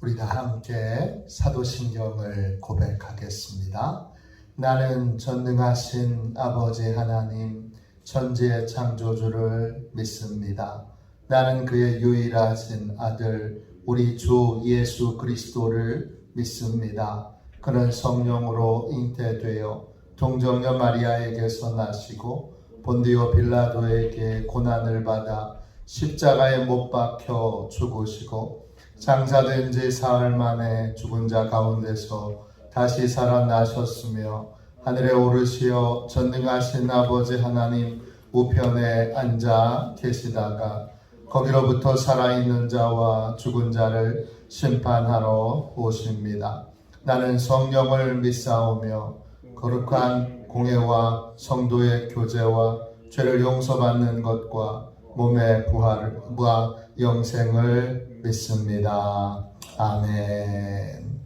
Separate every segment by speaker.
Speaker 1: 우리 다 함께 사도신경을 고백하겠습니다. 나는 전능하신 아버지 하나님 천지의 창조주를 믿습니다. 나는 그의 유일하신 아들 우리 주 예수 그리스도를 믿습니다. 그는 성령으로 잉태되어 동정녀 마리아에게서 나시고 본디오 빌라도에게 고난을 받아 십자가에 못 박혀 죽으시고 장사된 지 사흘 만에 죽은 자 가운데서 다시 살아나셨으며 하늘에 오르시어 전능하신 아버지 하나님 우편에 앉아 계시다가 거기로부터 살아있는 자와 죽은 자를 심판하러 오십니다. 나는 성령을 믿사오며 거룩한 공예와 성도의 교제와 죄를 용서받는 것과 몸의 부활과 영생을 믿습니다. 아멘.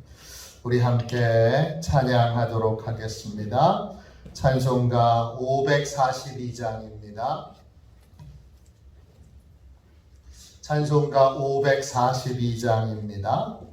Speaker 1: 우리 함께 찬양하도록 하겠습니다. 찬송가 542장입니다. 찬송가 542장입니다.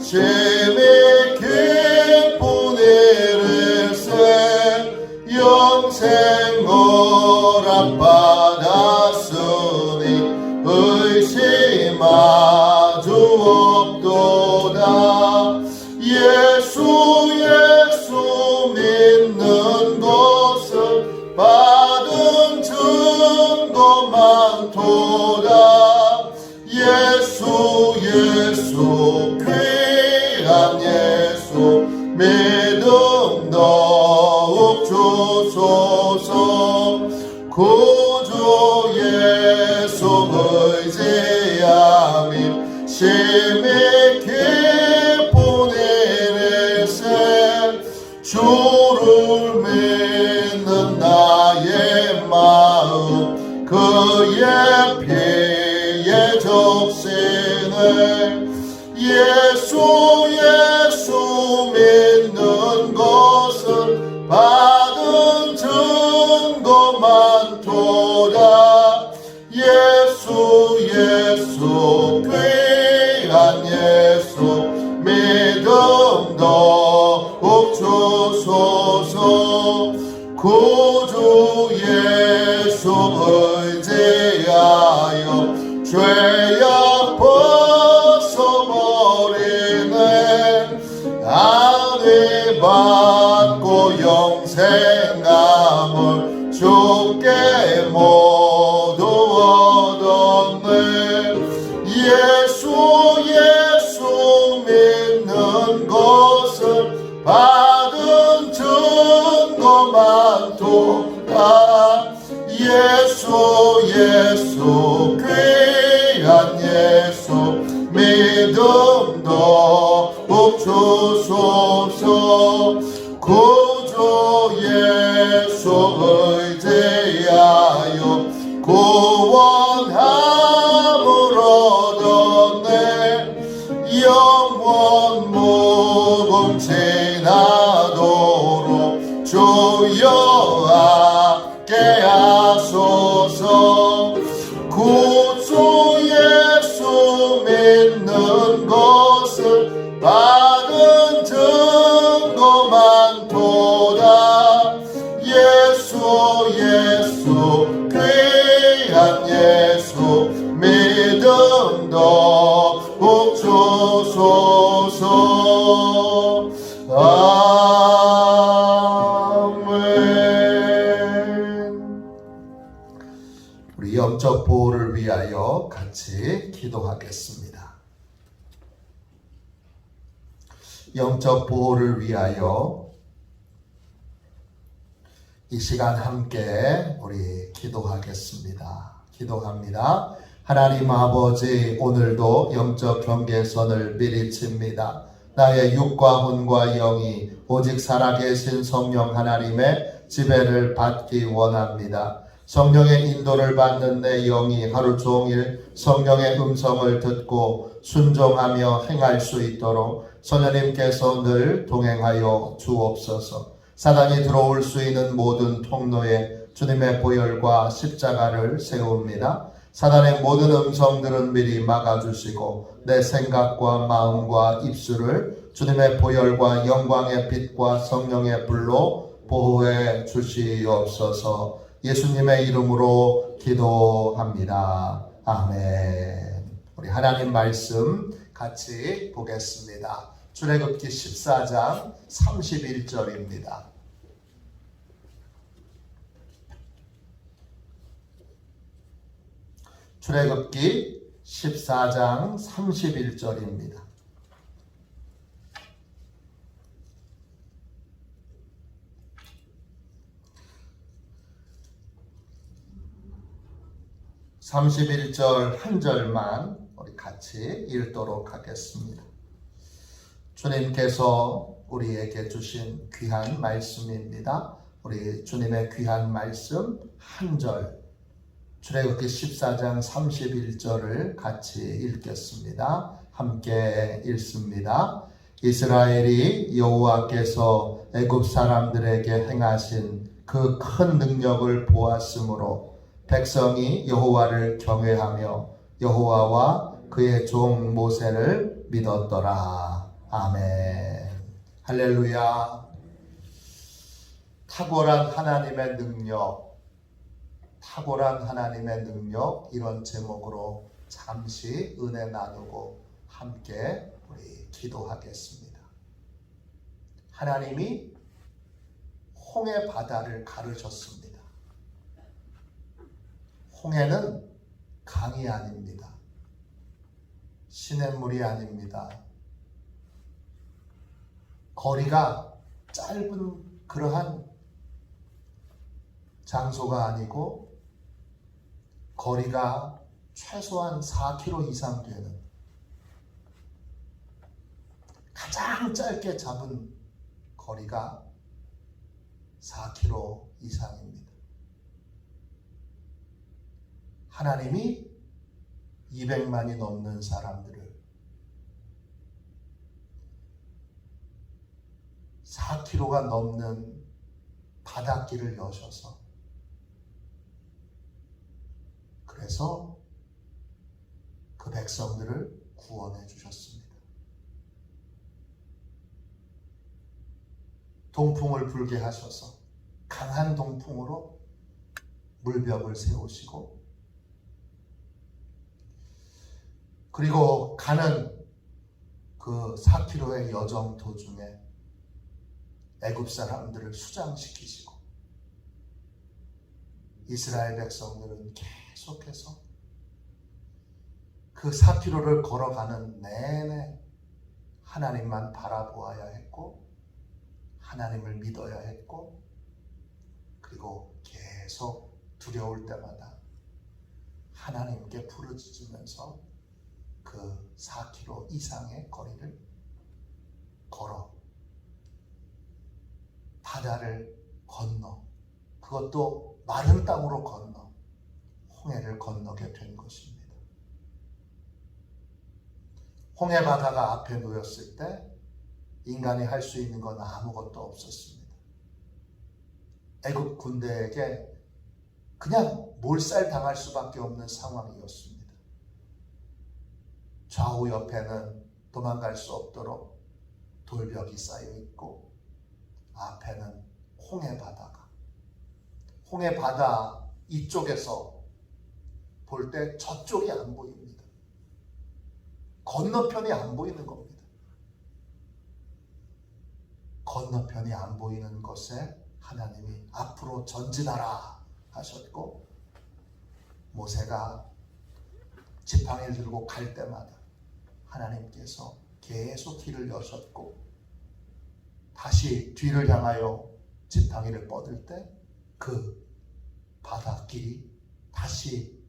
Speaker 2: 심히 깊은 일을 영생 허락받았으니 의심하주 없도다. 예수 믿는 것은 받은 증거 많도다. 예수 귀한 예수 믿음 더욱 주소서. 구주 예수 의지함이 심히 깊은 일일세. 주를 믿는 나의 마음 그의 피에 적시네. 예수 믿는 것은 받은 증거 많도다. 예수 귀한 예수 믿음 더욱 주소서. 구주 예수 의지하여 죄악 벗어버리네. 안위 받고 영생감을 주께 모두 얻었네. 예수 믿는 것은 받은 증거 많도다. 예수 귀한 예수 믿음 더욱 주소서. 구주 예수 의지하여 구원함을 얻었네. 영원 무궁지나도록 주여 함께 하소서. 구주 예수 믿는 것은 받은 증거 많도다. 예수 귀한 예수 믿음 더욱 주소서. 아멘.
Speaker 1: 우리 영적 보호를 위하여 같이 기도하겠습니다. 영적 보호를 위하여 이 시간 함께 우리 기도하겠습니다. 기도합니다. 하나님 아버지, 오늘도 영적 경계선을 미리 칩니다. 나의 육과魂과 영이 오직 살아계신 성령 하나님의 지배를 받기 원합니다. 성령의 인도를 받는 내 영이 하루 종일 성령의 음성을 듣고 순종하며 행할 수 있도록 성령님께서 늘 동행하여 주옵소서. 사단이 들어올 수 있는 모든 통로에 주님의 보혈과 십자가를 세웁니다. 사단의 모든 음성들은 미리 막아주시고 내 생각과 마음과 입술을 주님의 보혈과 영광의 빛과 성령의 불로 보호해 주시옵소서. 예수님의 이름으로 기도합니다. 아멘. 우리 하나님 말씀 같이 보겠습니다. 출애굽기 14장 31절입니다. 출애굽기 14장 31절입니다. (31절) 한 절만 우리 같이 읽도록 하겠습니다. 주님께서 우리에게 주신 귀한 말씀입니다. 우리 주님의 귀한 말씀 한 절, 출애굽기 14장 31절을 같이 읽겠습니다. 함께 읽습니다. 이스라엘이 여호와께서 애굽 사람들에게 행하신 그 큰 능력을 보았으므로 백성이 여호와를 경외하며 여호와와 그의 종 모세를 믿었더라. 아멘. 할렐루야. 탁월한 하나님의 능력, 탁월한 하나님의 능력, 이런 제목으로 잠시 은혜 나누고 함께 우리 기도하겠습니다. 하나님이 홍해 바다를 가르셨습니다. 홍해는 강이 아닙니다. 시냇물이 아닙니다. 거리가 짧은 그러한 장소가 아니고 거리가 최소한 4km 이상 되는 가장 짧게 잡은 거리가 4km 이상입니다. 하나님이 200만이 넘는 사람들을 4km가 넘는 바닷길을 여셔서, 그래서 그 백성들을 구원해 주셨습니다. 동풍을 불게 하셔서 강한 동풍으로 물벽을 세우시고, 그리고 가는 그 4km의 여정 도중에 애굽 사람들을 수장시키시고, 이스라엘 백성들은 계속해서 그 4km를 걸어가는 내내 하나님만 바라보아야 했고, 하나님을 믿어야 했고, 그리고 계속 두려울 때마다 하나님께 부르짖으면서 그 4km 이상의 거리를 걸어 바다를 건너, 그것도 마른 땅으로 건너 홍해를 건너게 된 것입니다. 홍해 바다가 앞에 놓였을 때 인간이 할 수 있는 건 아무것도 없었습니다. 애굽 군대에게 그냥 몰살 당할 수밖에 없는 상황이었습니다. 좌우 옆에는 도망갈 수 없도록 돌벽이 쌓여 있고, 앞에는 홍해 바다가, 홍해 바다 이쪽에서 볼 때 저쪽이 안 보입니다. 건너편이 안 보이는 겁니다. 건너편이 안 보이는 것에 하나님이 앞으로 전진하라 하셨고, 모세가 지팡이를 들고 갈 때마다 하나님께서 계속 길을 여셨고, 다시 뒤를 향하여 지팡이를 뻗을 때 그 바닷길이 다시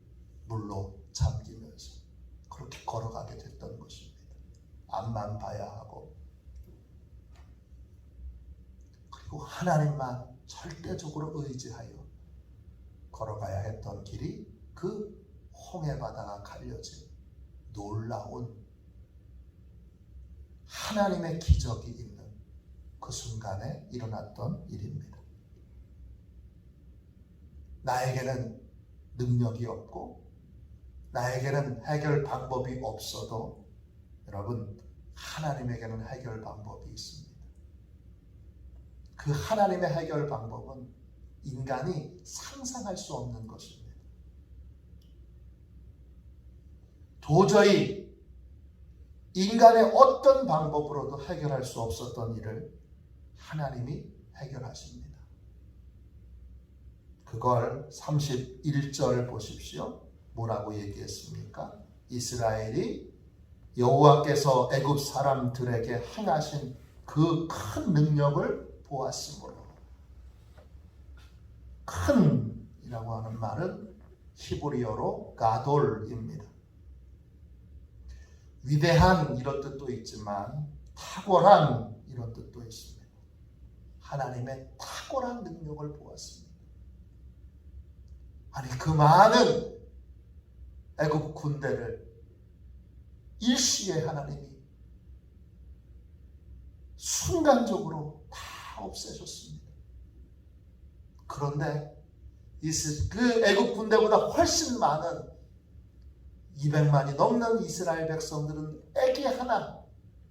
Speaker 1: 물로 잠기면서 그렇게 걸어가게 됐던 것입니다. 앞만 봐야 하고, 그리고 하나님만 절대적으로 의지하여 그 걸어가야 했던 길이 그 홍해 바다가 갈려진 놀라운 하나님의 기적이 있는 그 순간에 일어났던 일입니다. 나에게는 능력이 없고 나에게는 해결 방법이 없어도 여러분, 하나님에게는 해결 방법이 있습니다. 그 하나님의 해결 방법은 인간이 상상할 수 없는 것입니다. 도저히 인간의 어떤 방법으로도 해결할 수 없었던 일을 하나님이 해결하십니다. 그걸 31절 보십시오. 뭐라고 얘기했습니까? 이스라엘이 여호와께서 애굽 사람들에게 행하신 그 큰 능력을 보았으므로. 큰이라고 하는 말은 히브리어로 가돌입니다. 위대한 이런 뜻도 있지만 탁월한 이런 뜻도 있습니다. 하나님의 탁월한 능력을 보았습니다. 아니, 그 많은 애굽 군대를 일시에 하나님이 순간적으로 다 없애셨습니다. 그런데 그 애굽 군대보다 훨씬 많은 200만이 넘는 이스라엘 백성들은 애기 하나,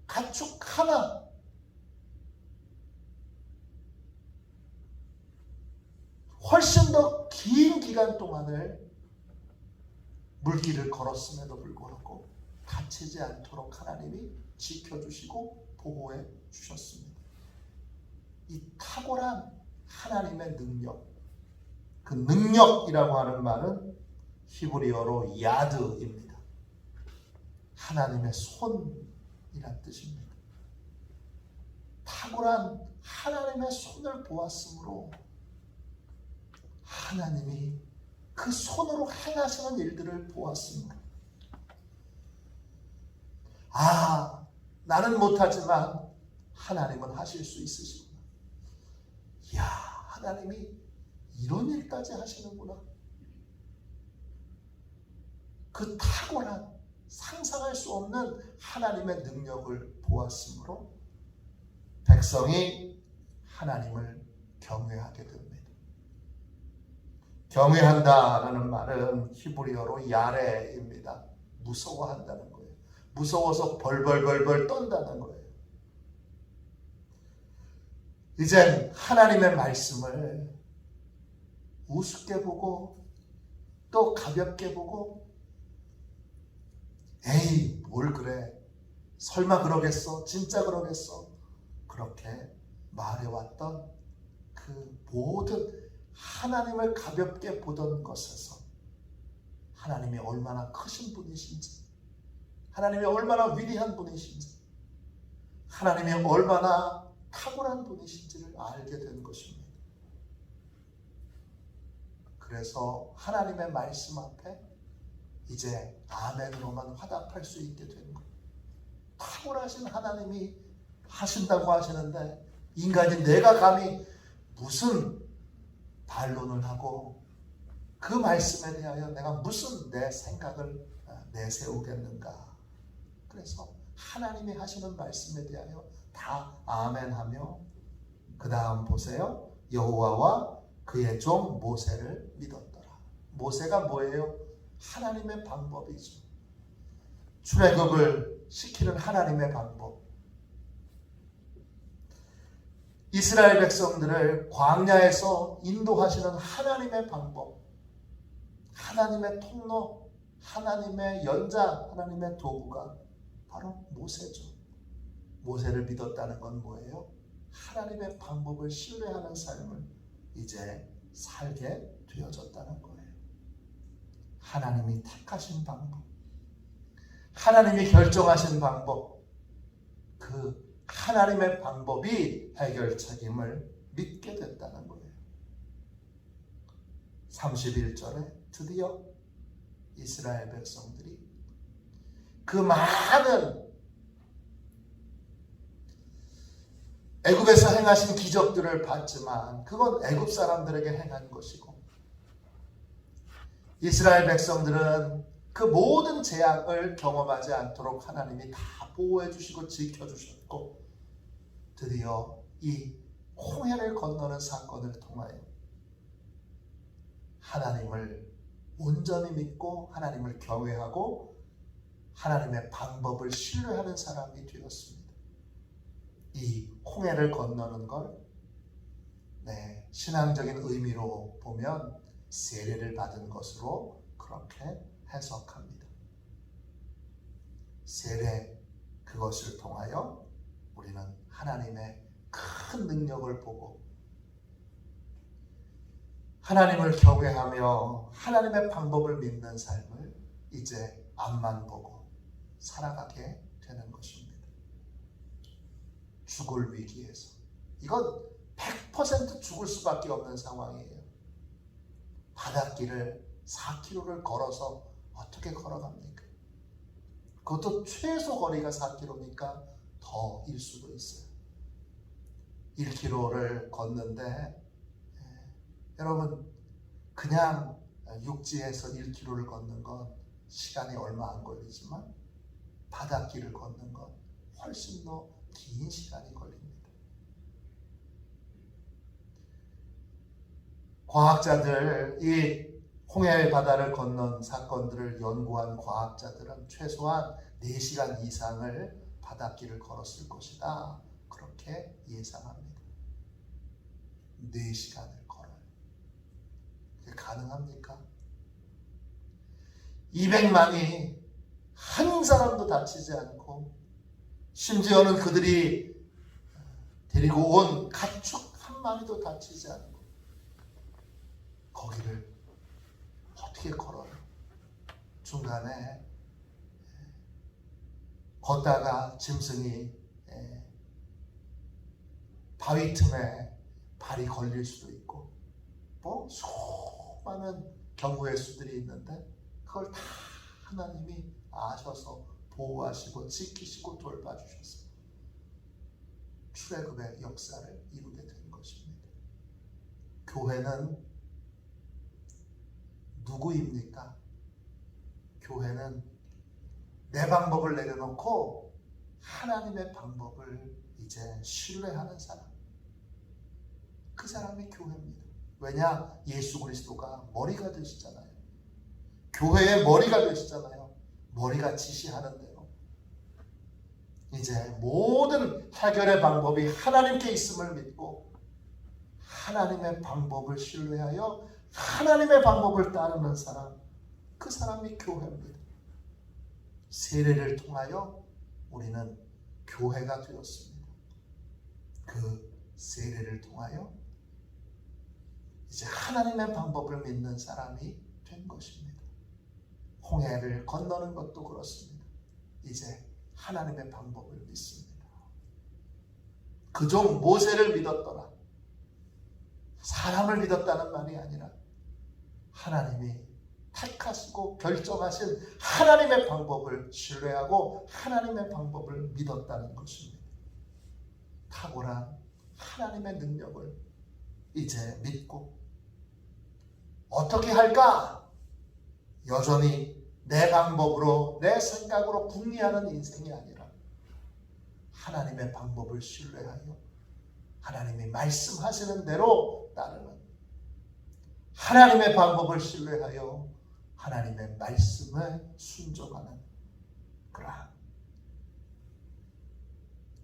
Speaker 1: 가축 하나, 훨씬 더 긴 기간 동안을 물길을 걸었음에도 불구하고 다치지 않도록 하나님이 지켜주시고 보호해 주셨습니다. 이 탁월한 하나님의 능력, 그 능력이라고 하는 말은 히브리어로 야드입니다. 하나님의 손이란 뜻입니다. 탁월한 하나님의 손을 보았으므로 하나님이 그 손으로 행하시는 일들을 보았습니다. 아, 나는 못하지만 하나님은 하실 수 있으시구나. 이야, 하나님이 이런 일까지 하시는구나. 그 탁월한 상상할 수 없는 하나님의 능력을 보았으므로 백성이 하나님을 경외하게 됩니다. 경외한다라는 말은 히브리어로 야레입니다. 무서워한다는 거예요. 무서워서 벌벌벌벌 떤다는 거예요. 이젠 하나님의 말씀을 우습게 보고 또 가볍게 보고 에이, 뭘 그래, 설마 그러겠어, 진짜 그러겠어, 그렇게 말해왔던 그 모든 하나님을 가볍게 보던 것에서 하나님이 얼마나 크신 분이신지, 하나님이 얼마나 위대한 분이신지, 하나님이 얼마나 탁월한 분이신지를 알게 된 것입니다. 그래서 하나님의 말씀 앞에 이제 아멘으로만 화답할 수 있게 된 거예요. 탁월하신 하나님이 하신다고 하시는데 인간인 내가 감히 무슨 반론을 하고 그 말씀에 대하여 내가 무슨 내 생각을 내세우겠는가. 그래서 하나님이 하시는 말씀에 대하여 다 아멘하며 그 다음 보세요. 여호와와 그의 종 모세를 믿었더라. 모세가 뭐예요? 하나님의 방법이죠. 출애굽을 시키는 하나님의 방법. 이스라엘 백성들을 광야에서 인도하시는 하나님의 방법. 하나님의 통로, 하나님의 연장, 하나님의 도구가 바로 모세죠. 모세를 믿었다는 건 뭐예요? 하나님의 방법을 신뢰하는 삶을 이제 살게 되어졌다는 거예요. 하나님이 택하신 방법, 하나님이 결정하신 방법, 그 하나님의 방법이 해결 책임을 믿게 됐다는 거예요. 31절에 드디어 이스라엘 백성들이 그 많은 애굽에서 행하신 기적들을 봤지만 그건 애굽 사람들에게 행한 것이고 이스라엘 백성들은 그 모든 재앙을 경험하지 않도록 하나님이 다 보호해 주시고 지켜 주셨고, 드디어 이 홍해를 건너는 사건을 통하여 하나님을 온전히 믿고 하나님을 경외하고 하나님의 방법을 신뢰하는 사람이 되었습니다. 이 홍해를 건너는 걸 신앙적인 의미로 보면 세례를 받은 것으로 그렇게 해석합니다. 세례, 그것을 통하여 우리는 하나님의 큰 능력을 보고 하나님을 경외하며 하나님의 방법을 믿는 삶을 이제 앞만 보고 살아가게 되는 것입니다. 죽을 위기에서, 이건 100% 죽을 수밖에 없는 상황이에요. 바닷길을 4km를 걸어서 어떻게 걸어갑니까? 그것도 최소 거리가 4km니까 더일 수도 있어요. 1km를 걷는데 여러분, 그냥 육지에서 1km를 걷는 건 시간이 얼마 안 걸리지만 바닷길을 걷는 건 훨씬 더 긴 시간이 걸립니다. 과학자들, 이 홍해 바다를 건넌 사건들을 연구한 과학자들은 최소한 4시간 이상을 바닷길을 걸었을 것이다, 그렇게 예상합니다. 4시간을 걸어요. 그게 가능합니까? 200만이 한 사람도 다치지 않고, 심지어는 그들이 데리고 온 가축 한 마리도 다치지 않고 거기를 어떻게 걸어요? 중간에 걷다가 짐승이 바위 틈에 발이 걸릴 수도 있고, 뭐 수많은 경우의 수들이 있는데 그걸 다 하나님이 아셔서 보호하시고 지키시고 돌봐주셔서 출애굽의 역사를 이루게 된 것입니다. 교회는 누구입니까? 교회는 내 방법을 내려놓고 하나님의 방법을 이제 신뢰하는 사람, 그 사람이 교회입니다. 왜냐? 예수 그리스도가 머리가 되시잖아요. 교회의 머리가 되시잖아요. 머리가 지시하는 대로 이제 모든 해결의 방법이 하나님께 있음을 믿고 하나님의 방법을 신뢰하여 하나님의 방법을 따르는 사람, 그 사람이 교회입니다. 세례를 통하여 우리는 교회가 되었습니다. 그 세례를 통하여 이제 하나님의 방법을 믿는 사람이 된 것입니다. 홍해를 건너는 것도 그렇습니다. 이제 하나님의 방법을 믿습니다. 그종 모세를 믿었더라. 사람을 믿었다는 말이 아니라 하나님이 택하시고 결정하신 하나님의 방법을 신뢰하고 하나님의 방법을 믿었다는 것입니다. 탁월한 하나님의 능력을 이제 믿고 어떻게 할까? 여전히 내 방법으로, 내 생각으로 궁리하는 인생이 아니라 하나님의 방법을 신뢰하여 하나님이 말씀하시는 대로 따르는, 하나님의 방법을 신뢰하여 하나님의 말씀에 순종하는 그러한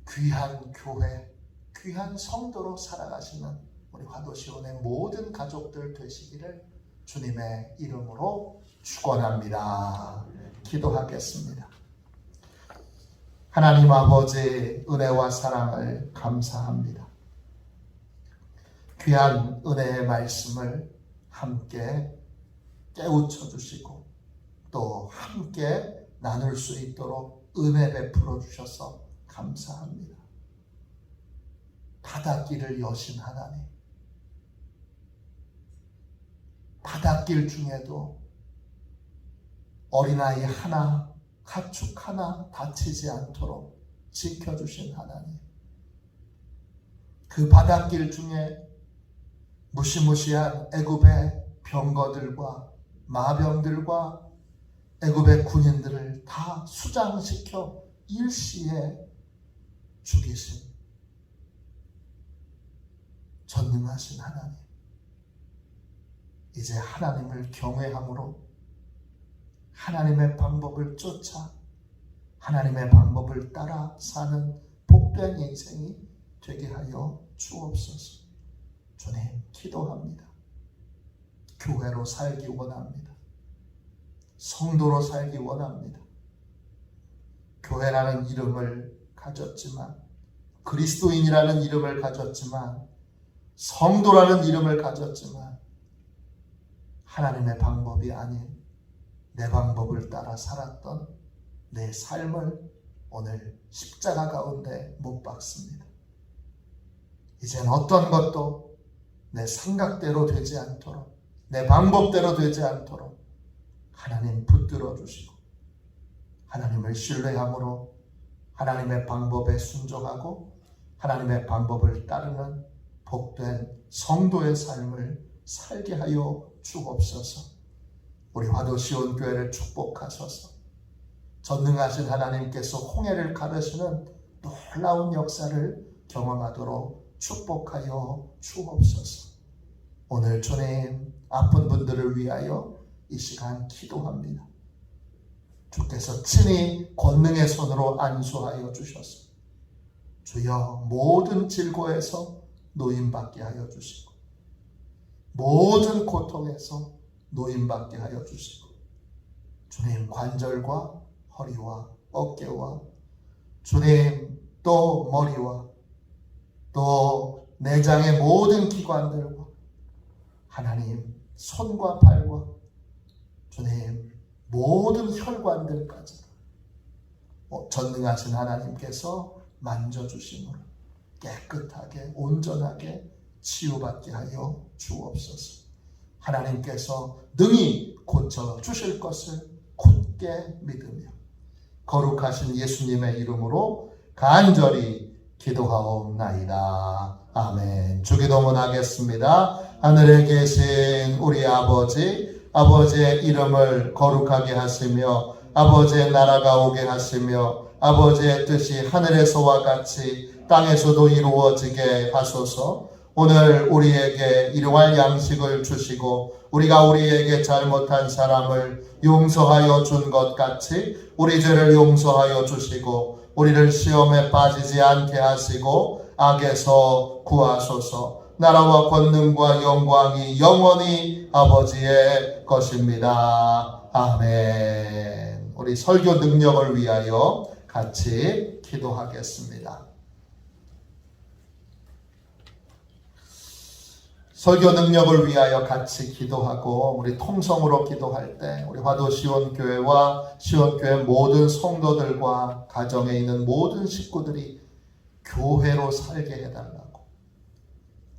Speaker 1: 귀한 교회, 귀한 성도로 살아가시는 우리 화도시온의 모든 가족들 되시기를 주님의 이름으로 축원합니다. 기도하겠습니다. 하나님 아버지, 은혜와 사랑을 감사합니다. 귀한 은혜의 말씀을 함께 깨우쳐 주시고 또 함께 나눌 수 있도록 은혜 베풀어 주셔서 감사합니다. 바닷길을 여신 하나님, 바닷길 중에도 어린아이 하나, 가축 하나 다치지 않도록 지켜주신 하나님, 그 바닷길 중에 무시무시한 애굽의 병거들과 마병들과 애굽의 군인들을 다 수장시켜 일시에 죽이신 전능하신 하나님, 이제 하나님을 경외함으로 하나님의 방법을 쫓아 하나님의 방법을 따라 사는 복된 인생이 되게 하여 주옵소서. 주님, 기도합니다. 교회로 살기 원합니다. 성도로 살기 원합니다. 교회라는 이름을 가졌지만, 그리스도인이라는 이름을 가졌지만, 성도라는 이름을 가졌지만, 하나님의 방법이 아닌 내 방법을 따라 살았던 내 삶을 오늘 십자가 가운데 못 박습니다. 이젠 어떤 것도 내 생각대로 되지 않도록, 내 방법대로 되지 않도록 하나님 붙들어 주시고, 하나님을 신뢰함으로 하나님의 방법에 순종하고 하나님의 방법을 따르는 복된 성도의 삶을 살게 하여 주옵소서. 우리 화도시온교회를 축복하소서. 전능하신 하나님께서 홍해를 가르시는 놀라운 역사를 경험하도록 축복하여 주옵소서. 오늘 주님, 아픈 분들을 위하여 이 시간 기도합니다. 주께서 친히 권능의 손으로 안수하여 주셔서 주여 모든 질고에서 노임받게 하여 주시고, 모든 고통에서 노임받게 하여 주시고, 주님 관절과 허리와 어깨와 주님 또 머리와 또 내장의 모든 기관들과 하나님 손과 발과 주님 모든 혈관들까지 전능하신 하나님께서 만져주심으로 깨끗하게 온전하게 치유받게 하여 주옵소서. 하나님께서 능히 고쳐주실 것을 굳게 믿으며 거룩하신 예수님의 이름으로 간절히 기도하옵나이다. 아멘. 주기도문 하겠습니다. 하늘에 계신 우리 아버지의 이름을 거룩하게 하시며 아버지의 나라가 오게 하시며 아버지의 뜻이 하늘에서와 같이 땅에서도 이루어지게 하소서. 오늘 우리에게 일용할 양식을 주시고 우리가 우리에게 잘못한 사람을 용서하여 준 것 같이 우리 죄를 용서하여 주시고 우리를 시험에 빠지지 않게 하시고 악에서 구하소서. 나라와 권능과 영광이 영원히 아버지의 것입니다. 아멘. 우리 설교 능력을 위하여 같이 기도하겠습니다. 설교 능력을 위하여 같이 기도하고 우리 통성으로 기도할 때 우리 화도 시온교회와 시온교회 모든 성도들과 가정에 있는 모든 식구들이 교회로 살게 해달라고,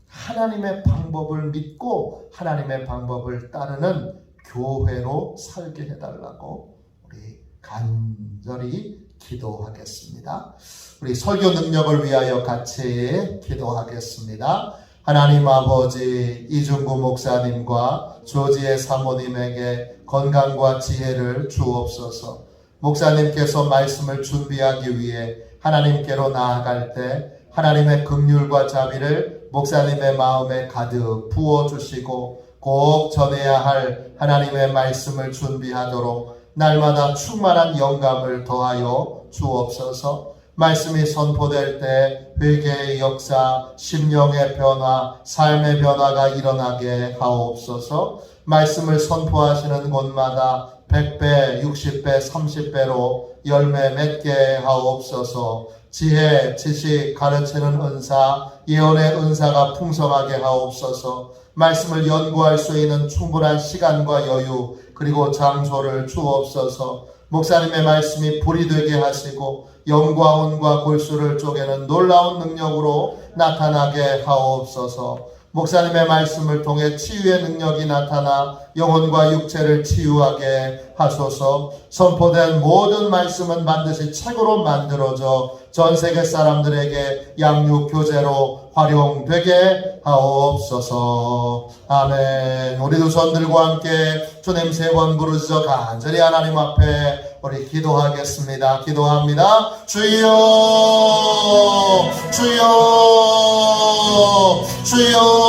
Speaker 1: 하나님의 방법을 믿고 하나님의 방법을 따르는 교회로 살게 해달라고 우리 간절히 기도하겠습니다. 우리 설교 능력을 위하여 같이 기도하겠습니다. 하나님 아버지, 이중구 목사님과 조지의 사모님에게 건강과 지혜를 주옵소서. 목사님께서 말씀을 준비하기 위해 하나님께로 나아갈 때 하나님의 긍휼과 자비를 목사님의 마음에 가득 부어주시고 꼭 전해야 할 하나님의 말씀을 준비하도록 날마다 충만한 영감을 더하여 주옵소서. 말씀이 선포될 때 회개의 역사, 심령의 변화, 삶의 변화가 일어나게 하옵소서. 말씀을 선포하시는 곳마다 100배, 60배, 30배로 열매 맺게 하옵소서. 지혜, 지식, 가르치는 은사, 예언의 은사가 풍성하게 하옵소서. 말씀을 연구할 수 있는 충분한 시간과 여유 그리고 장소를 주옵소서. 목사님의 말씀이 불이 되게 하시고 영과 혼과 골수를 쪼개는 놀라운 능력으로 나타나게 하옵소서. 목사님의 말씀을 통해 치유의 능력이 나타나 영혼과 육체를 치유하게 하소서. 선포된 모든 말씀은 반드시 책으로 만들어져 전 세계 사람들에게 양육 교재로 활용되게 하옵소서. 아멘. 우리 두 손들과 함께 주님 세 번 부르짖어 간절히 하나님 앞에 우리 기도하겠습니다. 기도합니다. 주여, 주여, 주여.